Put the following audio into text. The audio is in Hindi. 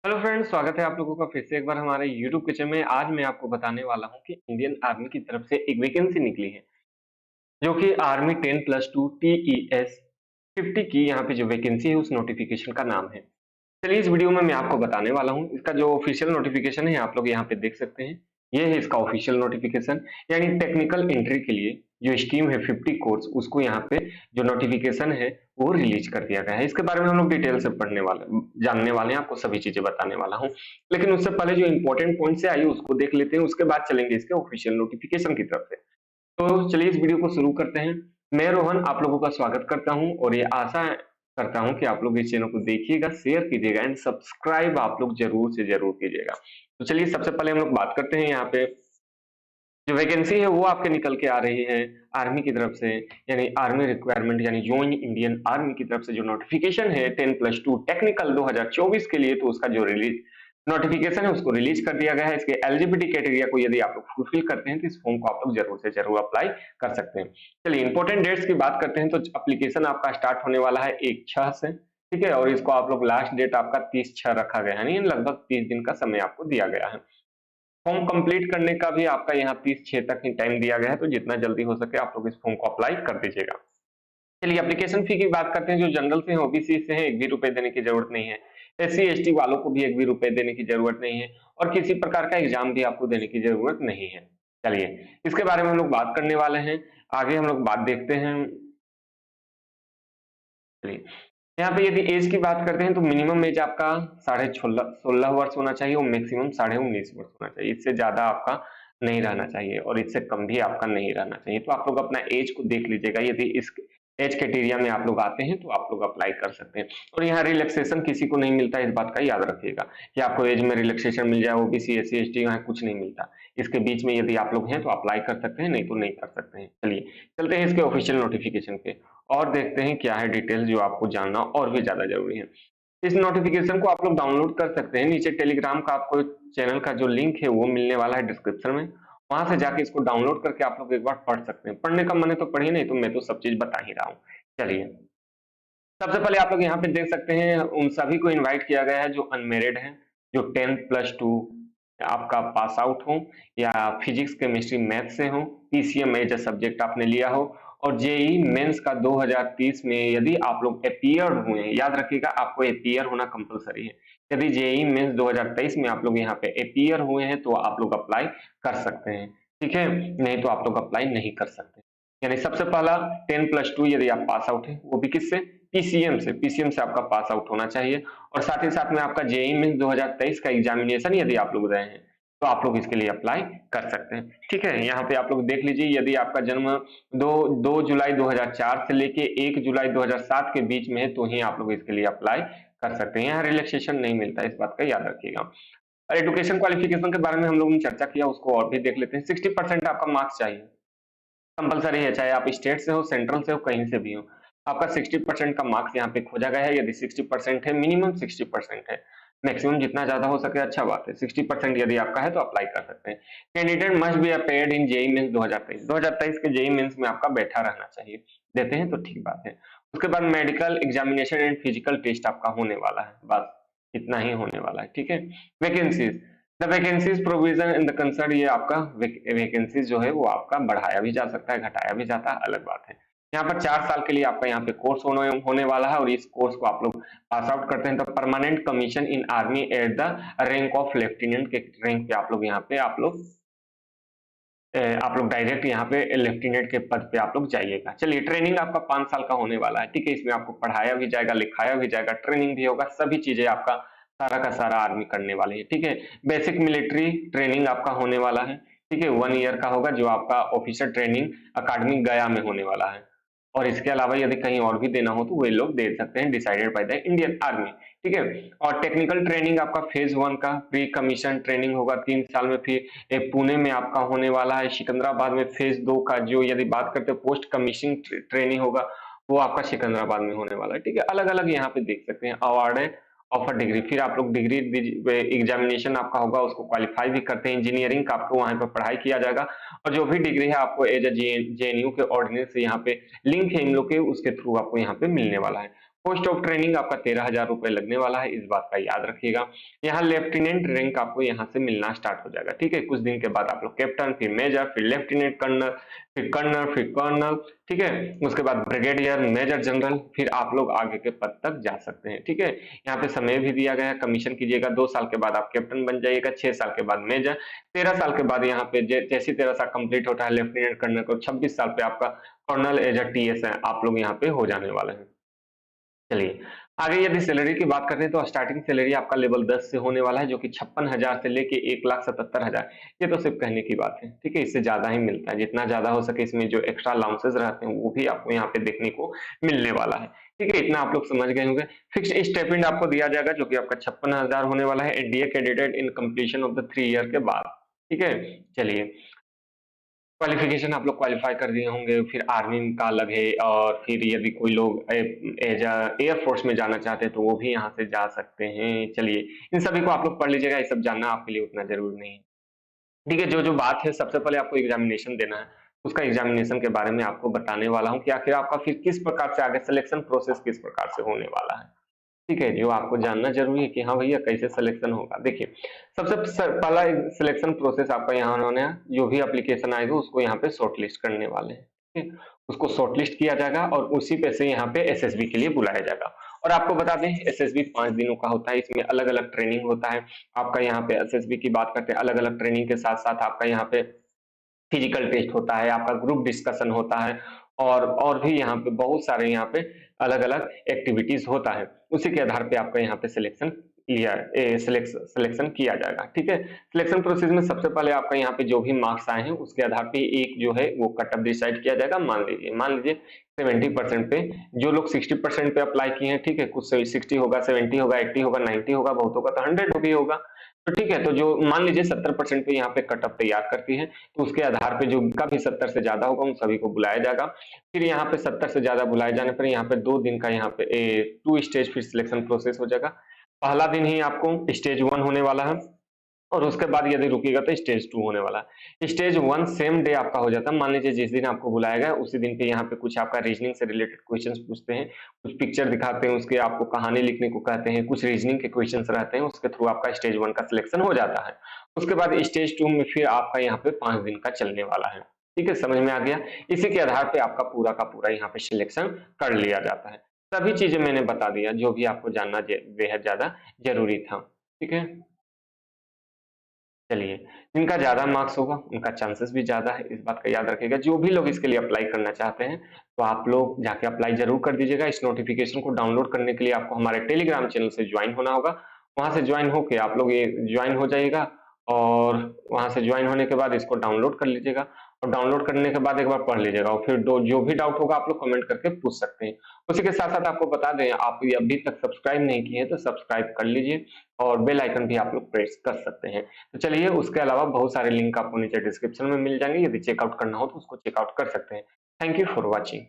हेलो फ्रेंड्स, स्वागत है आप लोगों का फिर से एक बार हमारे यूट्यूब किचन में। आज मैं आपको बताने वाला हूं कि इंडियन आर्मी की तरफ से एक वैकेंसी निकली है, जो कि आर्मी 10+2 TES 50 की यहाँ पे जो वैकेंसी है उस नोटिफिकेशन का नाम है। चलिए इस वीडियो में मैं आपको बताने वाला हूँ। इसका जो ऑफिशियल नोटिफिकेशन है आप लोग यहाँ पे देख सकते हैं। ये है इसका ऑफिशियल नोटिफिकेशन, यानी टेक्निकल एंट्री के लिए जो स्कीम है 50 कोर्स, उसको यहाँ पे जो नोटिफिकेशन है वो रिलीज कर दिया गया है। इसके बारे में हम लोग डिटेल से जानने वाले हैं, आपको सभी चीजें बताने वाला हूँ। लेकिन उससे पहले जो इंपॉर्टेंट पॉइंट है आइए उसको देख लेते हैं, उसके बाद चलेंगे इसके ऑफिशियल नोटिफिकेशन की तरफ से। तो चलिए इस वीडियो को शुरू करते हैं। मैं रोहन आप लोगों का स्वागत करता हूं और ये आशा करता हूं कि आप लोग इस चैनल को देखिएगा, शेयर कीजिएगा एंड सब्सक्राइब आप लोग जरूर से जरूर कीजिएगा। तो चलिए सबसे पहले हम लोग बात करते हैं। यहाँ पे जो वैकेंसी है वो आपके निकल के आ रही है आर्मी की तरफ से, यानी आर्मी रिक्वायरमेंट यानी ज्वाइन इंडियन आर्मी की तरफ से जो नोटिफिकेशन है 10+2 टेक्निकल 2024 के लिए, तो उसका जो रिलीज नोटिफिकेशन है उसको रिलीज कर दिया गया है। इसके एलिजिबिलिटी क्राइटेरिया को यदि आप लोग फुलफिल करते हैं तो इस फॉर्म को आप लोग जरूर से जरूर अप्लाई कर सकते हैं। चलिए इंपॉर्टेंट डेट्स की बात करते हैं। तो एप्लीकेशन आपका स्टार्ट होने वाला है 1/6 से, ठीक है, और इसको आप लोग लास्ट डेट आपका 30/6 रखा गया है, यानी लगभग 30 दिन का समय आपको दिया गया है। फॉर्म कंप्लीट करने का भी आपका यहाँ 30/6 तक ही टाइम दिया गया है, तो जितना जल्दी हो सके आप लोग इस फॉर्म को अप्लाई कर दीजिएगा। चलिए एप्लीकेशन फी की बात करते हैं। जो जनरल से है, ओबीसी से है, एक भी रुपए देने की जरूरत नहीं है। एससी एसटी वालों को भी एक भी रुपए देने की जरूरत नहीं है, और किसी प्रकार का एग्जाम भी आपको देने की जरूरत नहीं है। चलिए इसके बारे में हम लोग बात करने वाले हैं। आगे हम लोग बात देखते हैं। चलिए यहाँ पे यदि एज की बात करते हैं तो मिनिमम एज आपका 16.5 वर्ष होना चाहिए और मैक्सिमम 19.5 वर्ष होना चाहिए। इससे ज्यादा आपका नहीं रहना चाहिए और इससे कम भी आपका नहीं रहना चाहिए। तो आप लोग अपना एज को देख लीजिएगा, यदि इस एज क्राइटेरिया में आप लोग आते हैं तो आप लोग अप्लाई कर सकते हैं। और यहाँ रिलैक्सेशन किसी को नहीं मिलता, इस बात का याद रखिएगा कि आपको एज में रिलैक्सेशन मिल जाए। ओबीसी एससी एसटी यहाँ कुछ नहीं मिलता। इसके बीच में यदि आप लोग हैं तो अप्लाई कर सकते हैं, नहीं तो नहीं कर सकते हैं। चलिए चलते हैं इसके ऑफिशियल नोटिफिकेशन पे और देखते हैं क्या है डिटेल जो आपको जानना और भी ज्यादा जरूरी है। इस नोटिफिकेशन को आप लोग डाउनलोड कर सकते हैं। नीचे टेलीग्राम का आपको चैनल का जो लिंक है वो मिलने वाला है डिस्क्रिप्शन में। वहां से जाके इसको डाउनलोड करके आप लोग एक बार पढ़ सकते हैं। पढ़ने का मन है तो पढ़िए, नहीं तो मैं तो सब चीज बता ही रहा हूँ। चलिए सबसे पहले आप लोग यहाँ पे देख सकते हैं उन सभी को इनवाइट किया गया है जो अनमेरिड हैं, जो 10+2 आपका पास आउट हो या फिजिक्स केमिस्ट्री मैथ से हो, पीसीएम एज अ सब्जेक्ट आपने लिया हो, और जेई मेंस का 2030 में यदि आप लोग अपीयर हुए हैं, याद रखिएगा आपको अपीयर होना कंपलसरी है। यदि जेई मेंस 2023 में आप लोग यहाँ पे अपीयर हुए हैं तो आप लोग अप्लाई कर सकते हैं, ठीक है, नहीं तो आप लोग अप्लाई नहीं कर सकते। यानी सबसे पहला 10+2 यदि आप पास आउट है, वो भी किससे, पीसीएम से आपका पास आउट होना चाहिए। और साथ ही साथ में आपका जेई मेंस 2023 का एग्जामिनेशन यदि आप लोग रहे हैं तो आप लोग इसके लिए अप्लाई कर सकते हैं, ठीक है। यहाँ पे आप लोग देख लीजिए, यदि आपका जन्म 2 जुलाई 2004 से लेके 1 जुलाई 2007 के बीच में है तो ही आप लोग इसके लिए अप्लाई कर सकते हैं। यहाँ रिलैक्सेशन नहीं मिलता, इस बात का याद रखिएगा। और एजुकेशन क्वालिफिकेशन के बारे में हम लोगों ने चर्चा किया, उसको और भी देख लेते हैं। 60% आपका मार्क्स चाहिए, कंपलसरी है, चाहे आप स्टेट से हो, सेंट्रल से हो, कहीं से भी हो। आपका 60% का मार्क्स यहाँ पे खोजा गया है। यदि 60% है, मिनिमम 60% है, मैक्सिमम जितना ज्यादा हो सके अच्छा बात है। 60% यदि आपका है तो अप्लाई कर सकते हैं। Candidate must be appeared in JEE Mains 2023 के जेई मेंस में आपका बैठा रहना चाहिए। देते हैं तो ठीक बात है। उसके बाद medical examination and physical test आपका होने वाला है, बस इतना ही होने वाला है, ठीक है। Vacancies, the vacancies provision in the concern, ये आपका वैकेंसीज जो है वो आपका बढ़ाया भी जा सकता है, घटाया भी जाता है, अलग बात है। यहाँ पर 4 साल के लिए आपका यहाँ पे कोर्स होने वाला है, और इस कोर्स को आप लोग पास आउट करते हैं तो permanent commission in army at the rank of lieutenant के रैंक पे आप लोग यहाँ पे आप लोग डायरेक्ट यहाँ पे लेफ्टिनेंट के पद पे आप लोग जाइएगा। चलिए ट्रेनिंग आपका 5 साल का होने वाला है, ठीक है। इसमें आपको पढ़ाया भी जाएगा, लिखाया भी जाएगा, ट्रेनिंग भी होगा, सभी चीजें आपका सारा का सारा आर्मी करने वाले है, ठीक है। बेसिक मिलिट्री ट्रेनिंग आपका होने वाला है, ठीक है, 1 ईयर का होगा, जो आपका ऑफिसर ट्रेनिंग अकादमी गया में होने वाला है। और इसके अलावा यदि कहीं और भी देना हो तो वे लोग दे सकते हैं, decided by the Indian army, ठीक है। और टेक्निकल ट्रेनिंग आपका फेज 1 का प्री कमीशन ट्रेनिंग होगा 3 साल में। फिर पुणे में आपका होने वाला है, सिकंदराबाद में फेज 2 का जो यदि बात करते हैं पोस्ट कमीशन ट्रेनिंग होगा, वो आपका सिकंदराबाद में होने वाला है, ठीक है। अलग अलग यहाँ पे देख सकते हैं। अवार्ड है ऑफर डिग्री, फिर आप लोग डिग्री एग्जामिनेशन आपका होगा, उसको क्वालिफाई भी करते हैं। इंजीनियरिंग का आपको वहां पर पढ़ाई किया जाएगा, और जो भी डिग्री है आपको एज ए जेएनयू के ऑर्डिनेंस से यहाँ पे लिंक है इन लोग के, उसके थ्रू आपको यहाँ पे मिलने वाला है। पोस्ट ऑफ ट्रेनिंग आपका 13,000 रुपए लगने वाला है, इस बात का याद रखिएगा। यहाँ लेफ्टिनेंट रैंक आपको यहाँ से मिलना स्टार्ट हो जाएगा, ठीक है। कुछ दिन के बाद आप लोग कैप्टन, फिर मेजर, फिर लेफ्टिनेंट कर्नल, फिर कर्नल, ठीक है। उसके बाद ब्रिगेडियर, मेजर जनरल, फिर आप लोग आगे के पद तक जा सकते हैं, ठीक है। यहाँ पे समय भी दिया गया है, कमीशन कीजिएगा, 2 साल के बाद आप कैप्टन बन जाइएगा, 6 साल के बाद मेजर, 13 साल के बाद यहाँ पे जैसे 13 साल कंप्लीट होता है लेफ्टिनेंट कर्नल को, 26 साल पे आपका कर्नल एज अ टीएस है, आप लोग यहाँ पे हो जाने वाले हैं। चलिए, आगे यदि सैलरी की बात करते हैं तो स्टार्टिंग सैलरी आपका लेवल 10 से होने वाला है, जो कि 56,000 से लेके 1,77,000। ये तो सिर्फ कहने की बात है, ठीक है। इससे ज्यादा ही मिलता है, जितना ज्यादा हो सके इसमें जो एक्स्ट्रा अलाउंसेस रहते हैं वो भी आपको यहाँ पे देखने को मिलने वाला है, ठीक है। इतना आप लोग समझ गए होंगे। फिक्स स्टाइपेंड आपको दिया जाएगा, जो कि आपका 56,000 होने वाला है, NDA candidate in completion of the 3 year के बाद, ठीक है। चलिए, क्वालिफिकेशन आप लोग क्वालिफाई कर दिए होंगे, फिर आर्मी का अलग है, और फिर यदि कोई लोग एज एयरफोर्स में जाना चाहते हैं तो वो भी यहाँ से जा सकते हैं। चलिए, इन सभी को आप लोग पढ़ लीजिएगा, ये सब जानना आपके लिए उतना जरूरी नहीं है, ठीक है। जो जो बात है, सबसे पहले आपको एग्जामिनेशन देना है, उसका एग्जामिनेशन के बारे में आपको बताने वाला हूँ कि आखिर आपका फिर किस प्रकार से आगे सिलेक्शन प्रोसेस किस प्रकार से होने वाला है, ठीक है। जो आपको जानना जरूरी है कि हाँ भैया कैसे सिलेक्शन होगा। देखिए, पहला सिलेक्शन प्रोसेस आपका यहाँ उन्होंने जो भी एप्लीकेशन आएगा उसको यहाँ पे शॉर्टलिस्ट करने वाले हैं, ठीक है। उसको शॉर्टलिस्ट किया जाएगा और उसी पे से यहाँ पे एसएसबी के लिए बुलाया जाएगा। और आपको बता दें, एसएसबी 5 दिनों का होता है, इसमें अलग अलग ट्रेनिंग होता है। आपका यहाँ पे एसएसबी की बात करते हैं, अलग अलग ट्रेनिंग के साथ साथ आपका यहाँ पे फिजिकल टेस्ट होता है, आपका ग्रुप डिस्कशन होता है, और भी यहाँ पे बहुत सारे यहाँ पे अलग अलग एक्टिविटीज होता है। उसी के आधार पे आपका यहाँ पे सिलेक्शन किया जाएगा, ठीक है। सिलेक्शन प्रोसेस में सबसे पहले आपका यहाँ पे जो भी मार्क्स आए हैं उसके आधार पे एक जो है वो कट ऑफ डिसाइड किया जाएगा। मान लीजिए 70% पे, जो लोग 60% पे अप्लाई किए हैं, ठीक है, कुछ 60 होगा, 70 होगा, 80 होगा, 90 होगा, बहुत होगा तो 100 भी होगा। तो ठीक है, तो जो मान लीजिए 70% पे यहाँ पे कट ऑफ तैयार करती है, तो उसके आधार पे जो का भी 70 से ज्यादा होगा उन सभी को बुलाया जाएगा। फिर यहाँ पे 70 से ज्यादा बुलाए जाने पर यहाँ पे 2 दिन का यहाँ पे 2 स्टेज फिर सिलेक्शन प्रोसेस हो जाएगा। पहला दिन ही आपको स्टेज 1 होने वाला है, और उसके बाद यदि रुकेगा तो स्टेज 2 होने वाला है। स्टेज 1 सेम डे आपका हो जाता है। मान लीजिए जिस दिन आपको बुलाया गया उसी दिन पे यहाँ पे कुछ आपका रीजनिंग से रिलेटेड क्वेश्चंस पूछते हैं, कुछ पिक्चर दिखाते हैं, उसके आपको कहानी लिखने को कहते हैं, कुछ रीजनिंग के क्वेश्चंस रहते हैं, उसके थ्रू आपका स्टेज 1 का सिलेक्शन हो जाता है। उसके बाद स्टेज 2 में फिर आपका यहाँ पे 5 दिन का चलने वाला है, ठीक है, समझ में आ गया। इसी के आधार पे आपका पूरा का पूरा यहाँ पे सिलेक्शन कर लिया जाता है। सभी चीजें मैंने बता दिया जो भी आपको जानना बेहद ज्यादा जरूरी था, ठीक है। चलिए, जिनका ज़्यादा मार्क्स होगा उनका चांसेस भी ज़्यादा है, इस बात का याद रखिएगा। जो भी लोग इसके लिए अप्लाई करना चाहते हैं, तो आप लोग जाके अप्लाई ज़रूर कर दीजिएगा। इस नोटिफ़िकेशन को डाउनलोड करने के लिए आपको हमारे टेलीग्राम चैनल से ज्वाइन होना होगा। वहाँ से ज्वाइन होके आप लोग ये ज्वाइन हो जाइएगा, और वहाँ से ज्वाइन होने के बाद इसको डाउनलोड कर लीजिएगा, और डाउनलोड करने के बाद एक बार पढ़ लीजिएगा, और फिर जो भी डाउट होगा आप लोग कमेंट करके पूछ सकते हैं। उसी के साथ-साथ आपको बता दें, आप ये अभी तक सब्सक्राइब नहीं किए हैं तो सब्सक्राइब कर लीजिए, और बेल आइकन भी आप लोग प्रेस कर सकते हैं। तो चलिए, उसके अलावा बहुत सारे लिंक आपको नीचे डिस्क्रिप्शन में मिल जाएंगे, यदि चेकआउट करना हो तो उसको चेकआउट कर सकते हैं। Thank you for watching.